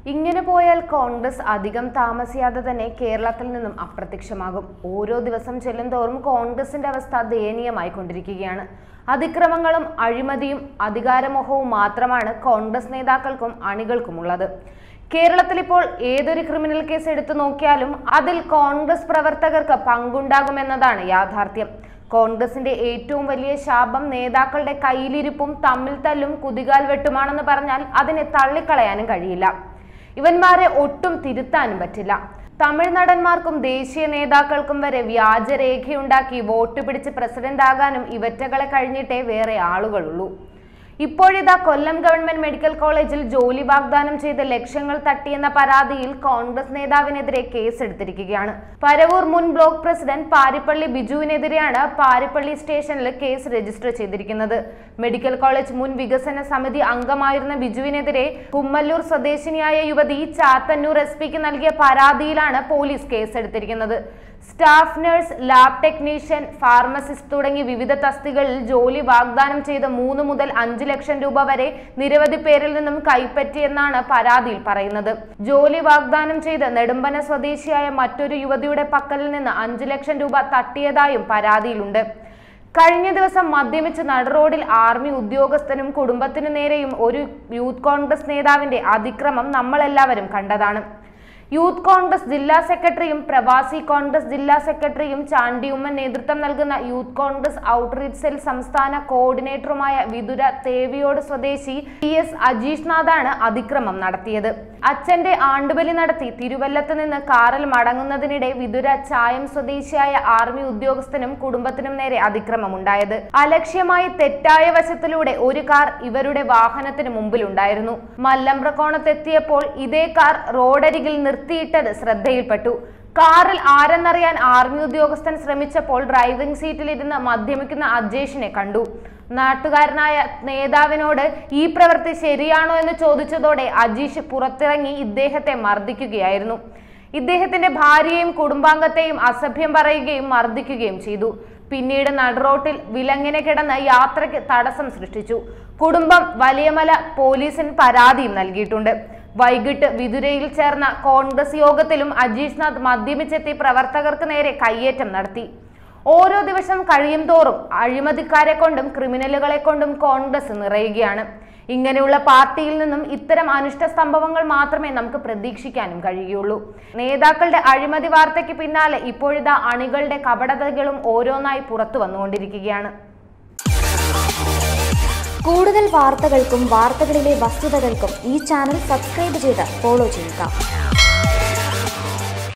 ഇങ്ങനെ പോയാൽ കോൺഗ്രസ് അധികം താമസിയാതെ തന്നെ കേരളത്തിൽ നിന്നും അപ്രത്യക്ഷമാകും. ഓരോ ദിവസം ചെല്ലുന്തോറും കോൺഗ്രസിന്റെ അവസ്ഥ ദയനീയമായിക്കൊണ്ടിരിക്കുകയാണ്. അതിക്രമങ്ങളും അഴിമതിയും അധികാരമോഹവും മാത്രമാണ് കോൺഗ്രസ് നേതാക്കൾക്കും അണികൾക്കുമുള്ളത്. കേരളത്തിൽ ഇപ്പോൾ ഏതൊരു ക്രിമിനൽ കേസ് എടുത്തു നോക്കിയാലും അതിൽ കോൺഗ്രസ് പ്രവർത്തകർക്ക് പങ്കുണ്ടാകുമെന്നതാണ് യാഥാർത്ഥ്യം. കോൺഗ്രസിന്റെ ഏറ്റവും വലിയ ശാപം നേതാക്കളുടെ കയ്യിലിരിപ്പും തമ്മിൽ തല്ലും കുതികാൽ വെട്ടുമാണെന്ന് പറഞ്ഞാൽ അതിനെ തള്ളിക്കളയാനും കഴിയില്ല. ഇവന്മാരെ ഒട്ടും തിരുത്താനും പറ്റില്ല. തമിഴ് നടന്മാർക്കും ദേശീയ നേതാക്കൾക്കും വരെ വ്യാജരേഖയുണ്ടാക്കി വോട്ട് പിടിച്ച് പ്രസിഡന്റ് ആകാനും ഇവറ്റകളെ കഴിഞ്ഞിട്ടേ വേറെ ആളുകളുള്ളൂ. ഇപ്പോഴിതാ കൊല്ലം ഗവൺമെന്റ് മെഡിക്കൽ കോളേജിൽ ജോലി വാഗ്ദാനം ചെയ്ത് ലക്ഷങ്ങൾ തട്ടിയെന്ന പരാതിയിൽ കോൺഗ്രസ് നേതാവിനെതിരെ കേസെടുത്തിരിക്കുകയാണ്. പരവൂർ മുൻ ബ്ലോക്ക് പ്രസിഡന്റ് പാരിപ്പള്ളി ബിജുവിനെതിരെയാണ് പാരിപ്പള്ളി സ്റ്റേഷനിൽ കേസ് രജിസ്റ്റർ ചെയ്തിരിക്കുന്നത്. മെഡിക്കൽ കോളേജ് മുൻ വികസന സമിതി അംഗമായിരുന്ന ബിജുവിനെതിരെ കുമ്മല്ലൂർ സ്വദേശിനിയായ യുവതി ചാത്തന്നൂർ SP നൽകിയ പരാതിയിലാണ് പോലീസ് കേസെടുത്തിരിക്കുന്നത്. Staff nurse, lab technician, pharmacist തുടങ്ങി വിവിധ തസ്തികകളിൽ ജോലി വാഗ്ദാനം ചെയ്ത് 3 മുതൽ 5 ലക്ഷം രൂപ വരെ നിരവധി പേരിൽ നിന്നും കൈപ്പറ്റിയെന്നാണ് പരാതിയിൽ പറയുന്നത്. ജോലി വാഗ്ദാനം ചെയ്ത് നെടുമ്പന സ്വദേശിയായ മറ്റൊരു യുവതിയുടെ പക്കലിൽ നിന്ന് 5 ലക്ഷം രൂപ തട്ടിയതായും പരാതിയിലുണ്ട്. കഴിഞ്ഞ ദിവസം മദ്യപിച്ച് നടുറോഡിൽ ആർമി ഉദ്യോഗസ്ഥനും കുടുംബത്തിനു നേരെയും ഒരു യൂത്ത് കോൺഗ്രസ് നേതാവിന്റെ അതിക്രമം നമ്മളെല്ലാവരും കണ്ടതാണ്. യൂത്ത് കോൺഗ്രസ് ജില്ലാ സെക്രട്ടറിയും പ്രവാസി കോൺഗ്രസ് ജില്ലാ സെക്രട്ടറിയും ചാണ്ടിയുമ്മൻ നേതൃത്വം നൽകുന്ന യൂത്ത് കോൺഗ്രസ് ഔട്ട്റീച്ച് സെൽ സംസ്ഥാന കോർഡിനേറ്ററുമായ വിതുര തേവിയോട് സ്വദേശി PS അജീഷ് നാഥാണ് അതിക്രമം നടത്തിയത്. അച്ഛന്റെ ആണ്ടുബലി നടത്തി തിരുവല്ലത്ത് നിന്ന് കാറിൽ മടങ്ങുന്നതിനിടെ വിതുര ചായം സ്വദേശിയായ ആർമി ഉദ്യോഗസ്ഥനും കുടുംബത്തിനും നേരെ അതിക്രമമുണ്ടായത്. അലക്ഷ്യമായി തെറ്റായ വശത്തിലൂടെ ഒരു കാർ ഇവരുടെ വാഹനത്തിന് മുമ്പിലുണ്ടായിരുന്നു. മല്ലമ്പ്രക്കോണത്തെത്തിയപ്പോൾ ഇതേ കാർ റോഡരികിൽ നിർത്തിയിട്ടത് ശ്രദ്ധയിൽപ്പെട്ടു. കാറിൽ ആരെന്നറിയാൻ ആർമി ഉദ്യോഗസ്ഥൻ ശ്രമിച്ചപ്പോൾ ഡ്രൈവിംഗ് സീറ്റിലിരുന്ന് മദ്യപിക്കുന്ന അജേഷിനെ കണ്ടു. നാട്ടുകാരനായ നേതാവിനോട് ഈ പ്രവൃത്തി ശരിയാണോ എന്ന് ചോദിച്ചതോടെ അജീഷ് പുറത്തിറങ്ങി ഇദ്ദേഹത്തെ മർദ്ദിക്കുകയായിരുന്നു. ഇദ്ദേഹത്തിന്റെ ഭാര്യയെയും കുടുംബാംഗത്തെയും അസഭ്യം പറയുകയും മർദ്ദിക്കുകയും ചെയ്തു. പിന്നീട് നടുറോട്ടിൽ വിലങ്ങനെ കിടന്ന് യാത്രയ്ക്ക് തടസ്സം സൃഷ്ടിച്ചു. കുടുംബം വലിയമല പോലീസിന് പരാതിയും നൽകിയിട്ടുണ്ട്. വൈകിട്ട് വിതുരയിൽ ചേർന്ന കോൺഗ്രസ് യോഗത്തിലും അജീഷ് നാഥ് മദ്യപിച്ചെത്തി പ്രവർത്തകർക്ക് നേരെ കയ്യേറ്റം നടത്തി. ഓരോ ദിവസം കഴിയും തോറും അഴിമതിക്കാരെ കൊണ്ടും ക്രിമിനലുകളെ കൊണ്ടും കോൺഗ്രസ് നിറയുകയാണ്. ഇങ്ങനെയുള്ള പാർട്ടിയിൽ നിന്നും ഇത്തരം അനിഷ്ട സംഭവങ്ങൾ മാത്രമേ നമുക്ക് പ്രതീക്ഷിക്കാനും കഴിയുള്ളൂ. നേതാക്കളുടെ അഴിമതി വാർത്തയ്ക്ക് പിന്നാലെ ഇപ്പോഴിതാ അണികളുടെ കപടതകളും ഓരോന്നായി പുറത്തു വന്നുകൊണ്ടിരിക്കുകയാണ്. കൂടുതൽ വാർത്തകൾക്കും വാർത്തകളിലെ വസ്തുതകൾക്കും ഈ ചാനൽ സബ്സ്ക്രൈബ് ചെയ്ത് ഫോളോ ചെയ്യുക.